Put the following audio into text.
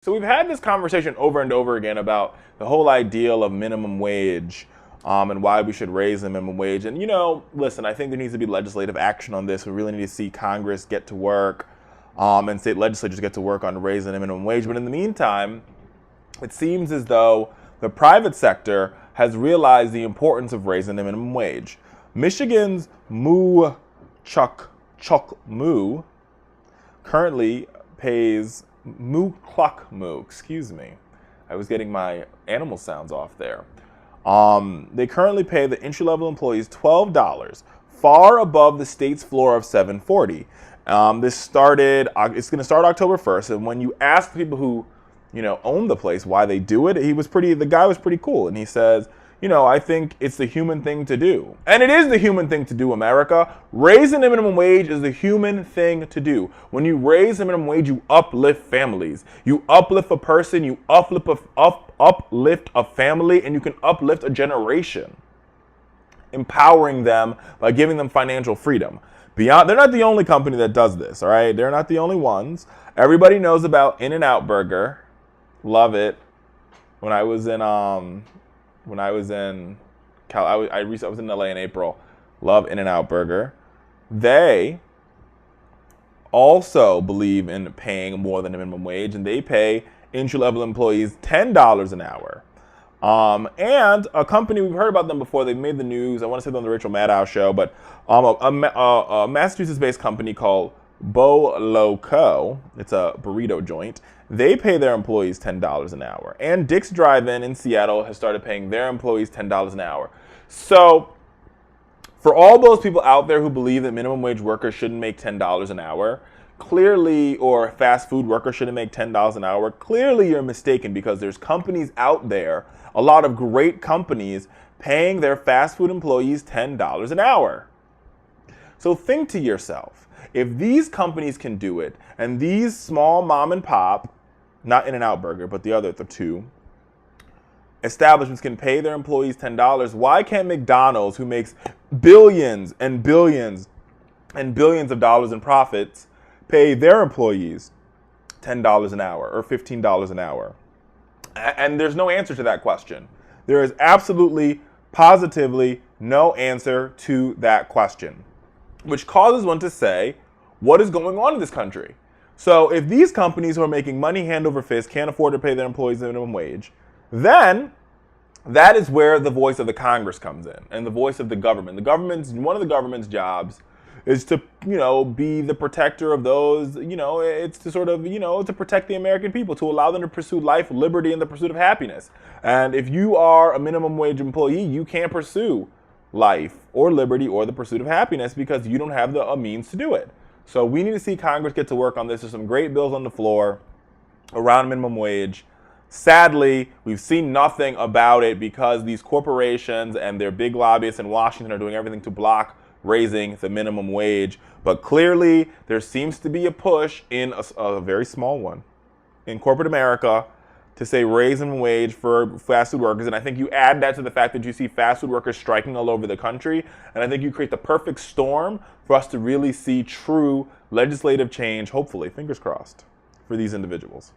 So we've had this conversation over and over again about the whole ideal of minimum wage and why we should raise the minimum wage. And, listen, I think there needs to be legislative action on this. We really need to see Congress get to work and state legislatures get to work on raising the minimum wage. But in the meantime, it seems as though the private sector has realized the importance of raising the minimum wage. Michigan's Moo Cluck Moo currently pays Moo Cluck Moo, excuse me. I was getting my animal sounds off there. They currently pay the entry-level employees $12, far above the state's floor of $7.40. It's going to start October 1st, and when you ask the people who, own the place why they do it, the guy was pretty cool, and he says, I think it's the human thing to do. And it is the human thing to do, America. Raising the minimum wage is the human thing to do. When you raise the minimum wage, you uplift families. You uplift a person, you uplift a family, and you can uplift a generation, empowering them by giving them financial freedom. They're not the only company that does this, all right? They're not the only ones. Everybody knows about In-N-Out Burger. Love it. When I was in I was in LA in April. Love In-N-Out Burger. They also believe in paying more than the minimum wage, and they pay entry-level employees $10 an hour. And a company, we've heard about them before. They've made the news. I want to say them on the Rachel Maddow show, but a Massachusetts-based company called Loco. It's a burrito joint. They pay their employees $10 an hour. And Dick's Drive-In in Seattle has started paying their employees $10 an hour. So for all those people out there who believe that minimum wage workers shouldn't make $10 an hour, clearly, or fast food workers shouldn't make $10 an hour, clearly you're mistaken, because there's companies out there, a lot of great companies, paying their fast food employees $10 an hour. So think to yourself, if these companies can do it, and these small mom and pop, not In-N-Out Burger, but the other two, establishments can pay their employees $10, why can't McDonald's, who makes billions and billions and billions of dollars in profits, pay their employees $10 an hour or $15 an hour? And there's no answer to that question. There is absolutely, positively no answer to that question, which causes one to say, what is going on in this country? So if these companies who are making money hand over fist can't afford to pay their employees the minimum wage, then that is where the voice of the Congress comes in, and the voice of the government. One of the government's jobs is to, be the protector of those, it's to sort of, to protect the American people, to allow them to pursue life, liberty, and the pursuit of happiness. And if you are a minimum wage employee, you can't pursue life or liberty or the pursuit of happiness because you don't have the means to do it. So we need to see Congress get to work on this. There's some great bills on the floor around minimum wage. Sadly, we've seen nothing about it because these corporations and their big lobbyists in Washington are doing everything to block raising the minimum wage. But clearly, there seems to be a push in a very small one in corporate America to say raise minimum wage for fast food workers. And I think you add that to the fact that you see fast food workers striking all over the country. And I think you create the perfect storm for us to really see true legislative change, hopefully, fingers crossed, for these individuals.